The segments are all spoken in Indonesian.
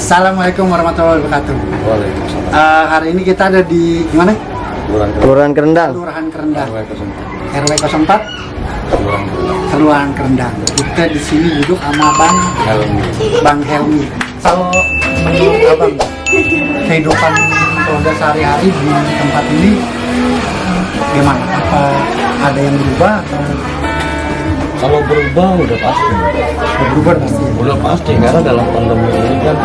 Assalamualaikum warahmatullahi wabarakatuh. Waalaikumsalam. Hari ini kita ada di mana? Kelurahan Kerendang. Kelurahan Kerendang. RW 04. RW 04. Kelurahan Kerendang. Kita di sini duduk sama Bang Helmi. Kalau menurut Abang, kehidupan keluarga sehari-hari di tempat ini gimana? Apa ada yang berubah atau Kalau berubah udah pasti. berubah pasti? Udah pasti karena dalam pandemi ini kan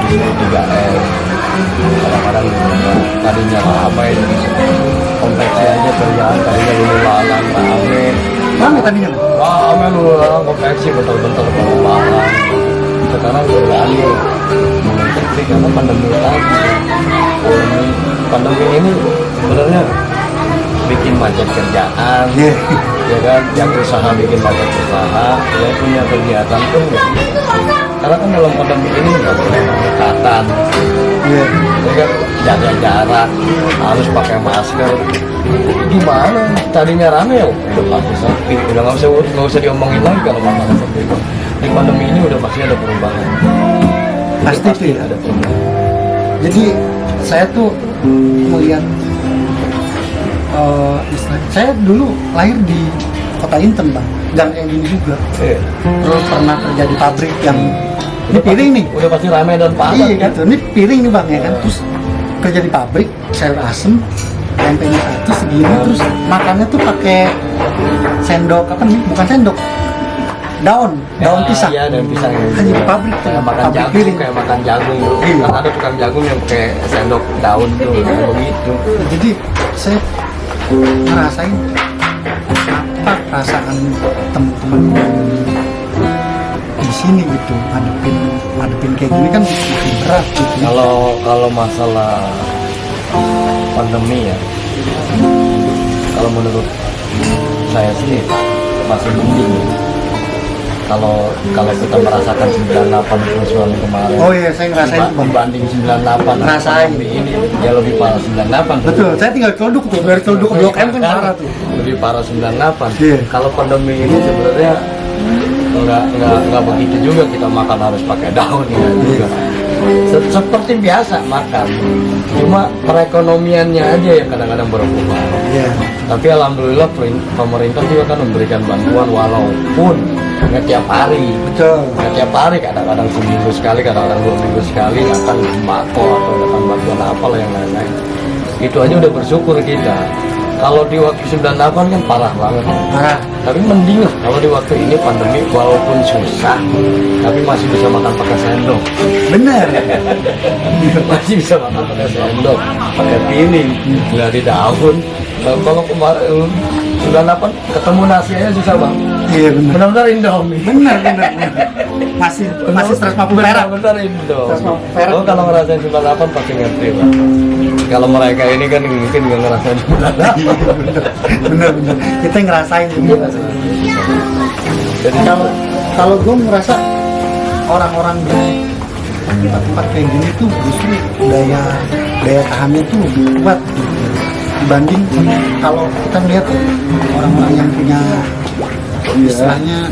3M. Kadang-kadang tadinya ramai konveksi aja kerjaan tadinya dulu lalang rame. Mana tadinya? Rame lu konveksi bentar-bentar lalang. Sekarang beralih menginfeksi karena pandemi lagi. Pandemi ini sebenarnya bikin macet kerjaan, ya kan, yang usaha bikin macet usaha, yang punya kegiatan pun nggak bisa. Karena kan dalam pandemi ini nggak boleh berdekatan, ya kan, jaga jarak, harus pakai masker. Gimana? Tadinya rame ya, udah pasti sepi, udah nggak usah diomongin lagi kalau masalah sepi. Di pandemi ini udah pasti ada perubahan. Pasti ya. Ada perubahan. Jadi saya tuh melihat saya dulu lahir di kota Inten, Bang, dan kayak gini juga. Terus pernah kerja di pabrik yang ini piring nih, Udah pasti ramai dan padat iya kan? gitu. Ini piring nih, Bang, ya kan. Terus kerja di pabrik sayur asem, tempenya satu segini, terus makannya tuh pakai sendok apa nih? Bukan sendok, daun pisang. Iya, daun pisang. Hanya di pabrik tuh, Kayak makan pabrik jagung, piring. kayak makan jagung. Iya. Kan ada tukang jagung yang pakai sendok daun tuh, kayak begitu. Jadi saya ngerasain apa perasaan teman-teman di sini gitu, ngadepin kayak gini kan bikin berat gitu. Kalau masalah pandemi ya, kalau menurut saya sih masih mending. Kalau kita merasakan 98 kemarin. Oh iya, saya ngerasain tuh, Bang. Dibanding 98 Ngerasain. pandemi ini ya lebih parah 98. Betul, saya tinggal Celduk tuh, dari Celduk ke Blok M kan parah tuh. Lebih parah 98. Iya. Kalau pandemi ini sebenarnya nggak begitu juga, kita makan harus pakai daun ya juga. Seperti biasa makan, cuma perekonomiannya aja yang kadang-kadang berubah. Iya. Tapi alhamdulillah pemerintah juga kan memberikan bantuan walaupun nggak tiap hari. Betul. Nggak tiap hari, kadang-kadang seminggu sekali, kadang-kadang 2 minggu sekali datang sembako atau datang bantuan apalah yang lain-lain. Itu aja udah bersyukur kita. Kalau di waktu 98 kan parah banget. Parah. Tapi mending lah kalau di waktu ini pandemi walaupun susah, tapi masih bisa makan pakai sendok. Bener. Masih bisa makan pakai sendok, pakai piring, dari daun. Kalau kemarin 98 ketemu nasi aja susah, Bang. Iya bener. Benar-benar Indomie. Bener. Masih 150 perak. Benar Indomie. 150 perak. Lo kalau ngerasain 98 pasti ngerti, Bang. Kalau mereka ini kan mungkin nggak ngerasain 98. Bener. Kita ngerasain juga. Jadi Kalau gue merasa orang-orang di tempat kayak gini tuh justru daya tahannya tuh lebih kuat gitu. Dibanding kalau kita melihat orang-orang yang punya istilahnya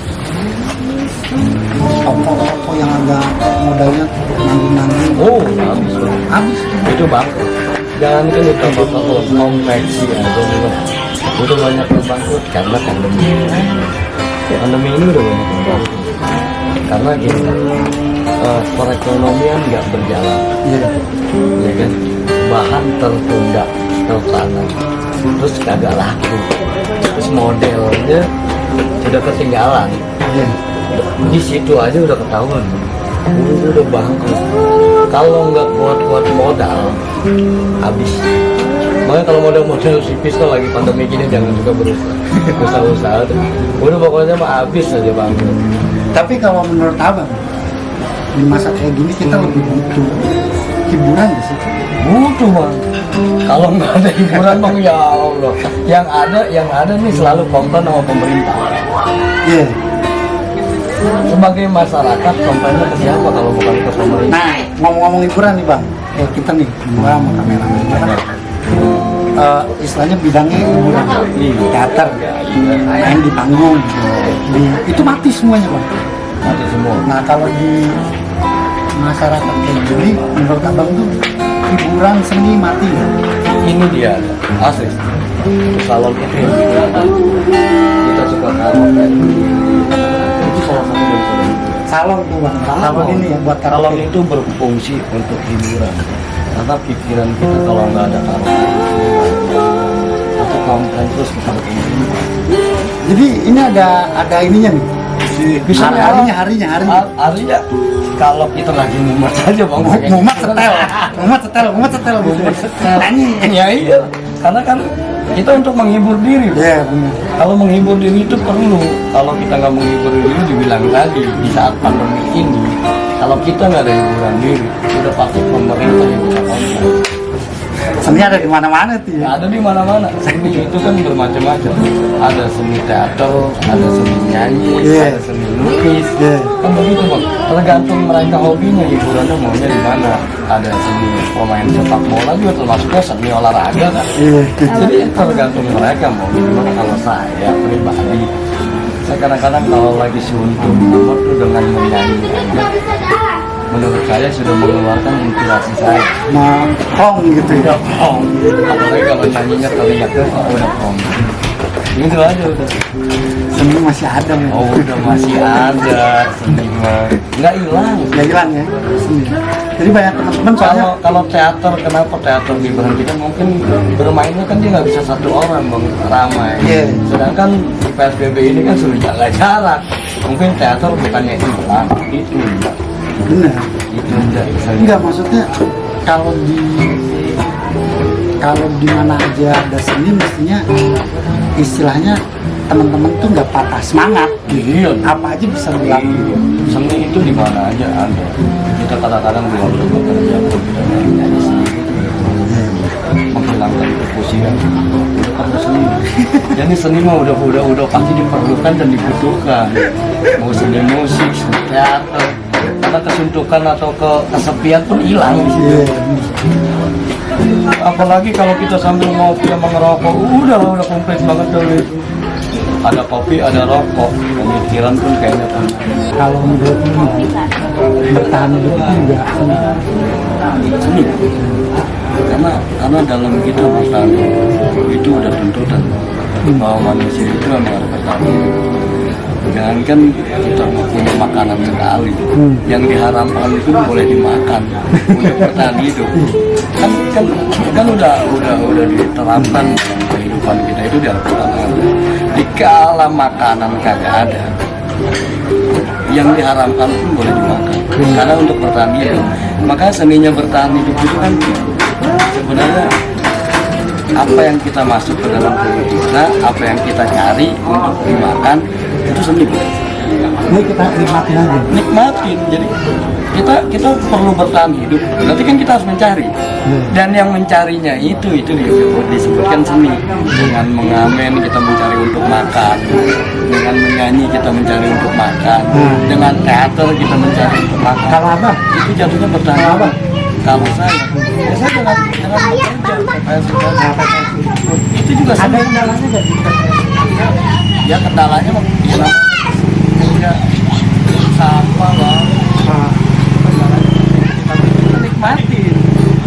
toko-toko yang agak modalnya nanggung-nanggung, oh, habis, Bang. habis. Itu Bang, jangan kan itu toko konveksi aja nih Bang, udah banyak yang bangkrut karena pandemi. Pandemi ini udah banyak yang bangkrut karena gini, perekonomian nggak berjalan, ya kan, bahan tertunda, tertanam, terus kagak laku, terus modelnya sudah ketinggalan. Di situ aja udah ketahuan, udah bangkrut. Kalau nggak kuat modal, habis. Makanya kalau modal tipis kan lagi pandemi gini jangan juga berusaha. Udah pokoknya mah habis aja bangkrut. Tapi kalau menurut Abang, di masa kayak gini kita lebih butuh hiburan nggak sih? Butuh Bang. Kalau nggak ada hiburan Bang, ya Allah. Yang ada nih selalu komplain sama pemerintah. Iya. Sebagai masyarakat komplainnya ke siapa kalau bukan ke pemerintah? Nah, ngomong-ngomong hiburan nih Bang, kayak kita nih, gua sama kamera kita kan, istilahnya bidangnya hiburan, teater, main di panggung, itu mati semuanya Bang. Mati semua. Nah kalau di masyarakat kayak gini, menurut abang tuh hiburan seni mati. Ini dia asli salon itu yang kita suka taruh kan. Itu salah satu dari Salon tuh bang, salon ini ya buat salon karaoke. itu berfungsi untuk hiburan karena pikiran kita kalau nggak ada karaoke atau komplain terus kita bertemu. Jadi ini ada ininya nih. Bisa Harinya. kalau kita lagi mumet saja bang. Mumat setel. Nyanyi. Ya iya, karena kan kita untuk menghibur diri. Iya benar. Kalau menghibur diri itu perlu. Kalau kita nggak menghibur diri, dibilang tadi di saat pandemi ini, kalau kita nggak ada hiburan diri, udah pasti pemerintah yang kita kontrol. Seni ada di mana-mana tuh ya. Ada di mana-mana. Seni itu kan bermacam-macam. Ada seni teater, ada seni nyanyi, Iya. ada seni lukis. Iya. Kan begitu bang. Tergantung mereka hobinya, hiburannya maunya di mana. Ada seni pemain sepak bola juga termasuknya seni olahraga kan. Iya. Jadi tergantung mereka mau gimana. Kalau saya pribadi, saya kadang-kadang kalau lagi suntuk mood tuh dengan menyanyi aja, menurut saya sudah mengeluarkan inspirasi saya. Kong gitu ya. Udah pong, apalagi kalau nyanyinya terlihatnya udah pong. Gitu aja udah. Seni masih ada ya. Oh udah masih ada seni mah, nggak hilang. Nggak hilang ya. Seni. Jadi banyak teman-teman soalnya. Kalau teater, kenapa teater diberhentikan? Mungkin bermainnya kan dia nggak bisa satu orang bang, ramai. Iya. Sedangkan di PSBB ini kan sudah jaga jarak. Mungkin teater bukannya hilang, itu enggak. Benar. Itu enggak. Enggak maksudnya kalau di mana aja ada seni mestinya istilahnya teman-teman tuh nggak patah semangat. Iya. Apa aja bisa dilakukan. Seni itu di mana aja ada. Kita kadang-kadang di waktu bekerja kita nyanyi sendiri menghilangkan kepusingan. Itu kan seni. Jadi seni mah udah pasti diperlukan dan dibutuhkan. Mau seni musik, seni teater. Karena kesuntukan atau kesepian pun hilang di situ. Apalagi kalau kita sambil ngopi sama ngerokok, udah komplit banget dari itu. Ada kopi, ada rokok, pemikiran pun kayaknya kan. Kalau menurutmu bertahan hidup itu juga Seni. Karena dalam kita bertahan itu udah tuntutan bahwa manusia itu memang harus bertahan hidup. Jangankan kita punya makanan sekali, yang diharamkan itu boleh dimakan untuk bertahan hidup. Kan udah diterapkan dalam kehidupan kita itu dalam bertahan. Dikala makanan kagak ada, yang diharamkan pun boleh dimakan karena untuk bertahan hidup. Maka seninya bertahan hidup itu kan sebenarnya apa yang kita masuk ke dalam tubuh kita, apa yang kita cari untuk dimakan itu seni. ini kita nikmatin aja. Nikmatin. Jadi kita perlu bertahan hidup. Berarti kan kita harus mencari. Dan yang mencarinya itu disebutkan seni. Dengan mengamen kita mencari untuk makan. Dengan menyanyi kita mencari untuk makan. Dengan teater kita mencari untuk makan. Kalau apa? Itu jatuhnya bertahan hidup. Kalau saya dengan bekerja, itu juga Ada seni. kendalanya nggak sih? Ya kendalanya mah ya sampah bang. Kita nikmatin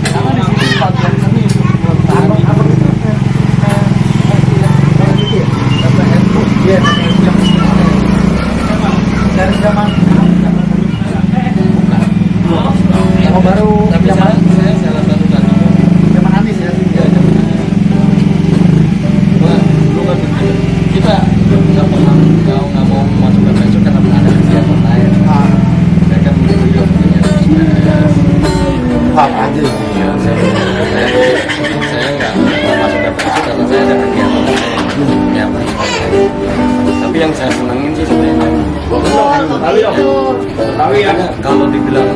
karena di sini bagian seni Dari zaman yang baru zaman saya salah satu kan zaman Anies ya. kita nggak pernah nggak mau masuk ke besok karena ada kegiatan lain. Saya kan juga punya Apa aja ya? ya saya nggak masuk ke besok karena saya ada kegiatan yang tapi yang saya senengin sih sebenarnya kalau dibilang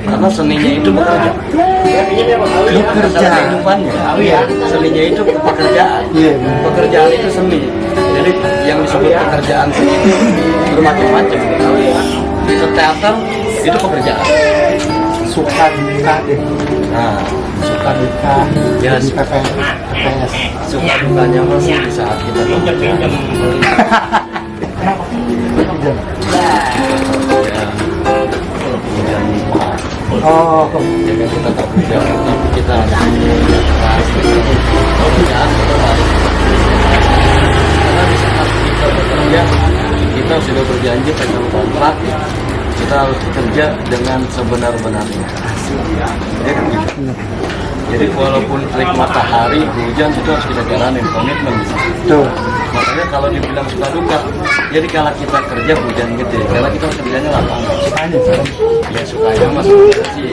karena seninya itu bekerja kehidupannya seninya itu pekerjaan pekerjaan itu seni jadi yang disebut pekerjaan seni itu bermacam-macam itu teater itu pekerjaan Suka duka deh. nah Suka duka. Ya, Di PPS. suka dukanya masih di saat kita bekerja Oh, ya kan kita tak kerja, tapi kita harus kerja keras. Kalau kerjaan kita harus karena di saat kita bekerja, kita sudah berjanji pegang kontrak, kita harus bekerja dengan sebenar-benarnya. Ya kan gitu. Jadi walaupun terik matahari, hujan itu harus kita jalanin, komitmen. tuh. Makanya kalau dibilang suka duka, jadi kalau kita kerja hujan gede, karena kita kerjanya lapangan. Sukanya Ya sukanya mas sih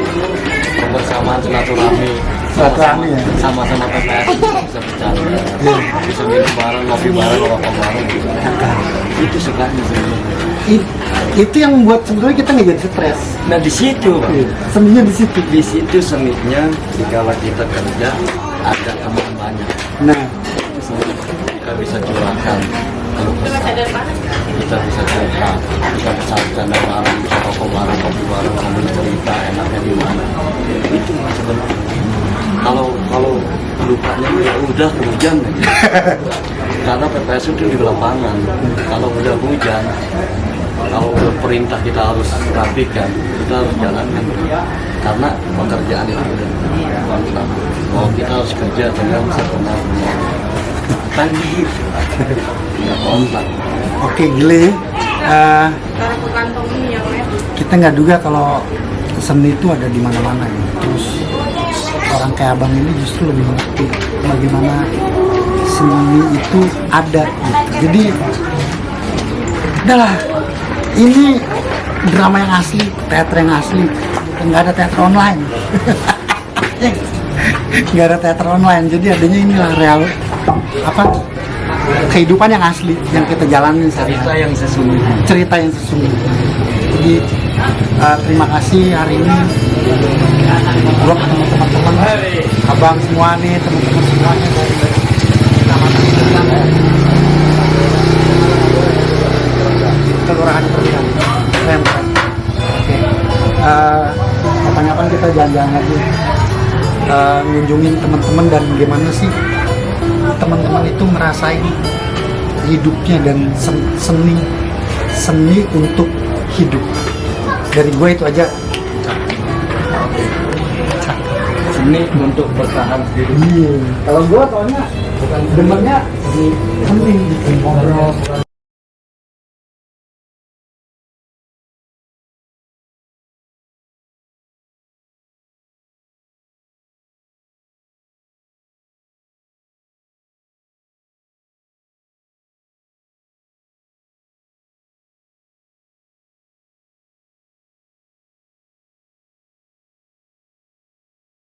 kebersamaan silaturahmi, Silaturahmi ya? sama-sama PPS bisa bercanda, bisa minum bareng, ngopi bareng, ngerokok bareng gitu. Itu sukanya sebenarnya. Itu yang membuat sebetulnya kita nggak jadi stres. Nah di situ, Bang. Seninya di situ. Di situ seninya jika kita kerja ada teman banyak. Nah, Kita bisa curahkan keluh kesah. Kita bisa cerita, kita bisa bercanda bareng, bisa rokok bareng, kopi bareng, ngomongin cerita enaknya di mana. Itu sebenarnya. Kalau lukanya ya udah hujan aja. Karena PPS itu di lapangan. Kalau udah hujan, kalau udah perintah kita harus rapikan, kita harus jalankan. Karena pekerjaan itu udah kontrak. Bahwa kita harus kerja dengan sebenar-benar. Tadi nggak kontrak. oke Gile. Kita nggak duga kalau seni itu ada di mana-mana ya. Terus orang kayak abang ini justru lebih mengerti bagaimana seni itu ada gitu. Jadi udahlah, ini drama yang asli, teater yang asli, nggak ada teater online. Nggak ada teater online, jadi adanya inilah real kehidupan yang asli yang kita jalani Cerita sehari-hari. yang sesungguhnya. Cerita yang sesungguhnya. Jadi terima kasih hari ini gua ketemu teman-teman abang semua nih, teman-teman semuanya dari Kecamatan Kendang, Kelurahan Kendang. Keren. Oke. Kapan-kapan kita jalan-jalan lagi, ngunjungin teman-teman dan gimana sih teman-teman itu ngerasain hidupnya dan seni untuk hidup. Dari gue itu aja. Seni untuk bertahan hidup. Iya. Kalau gue soalnya bukan demennya di seni, ngobrol.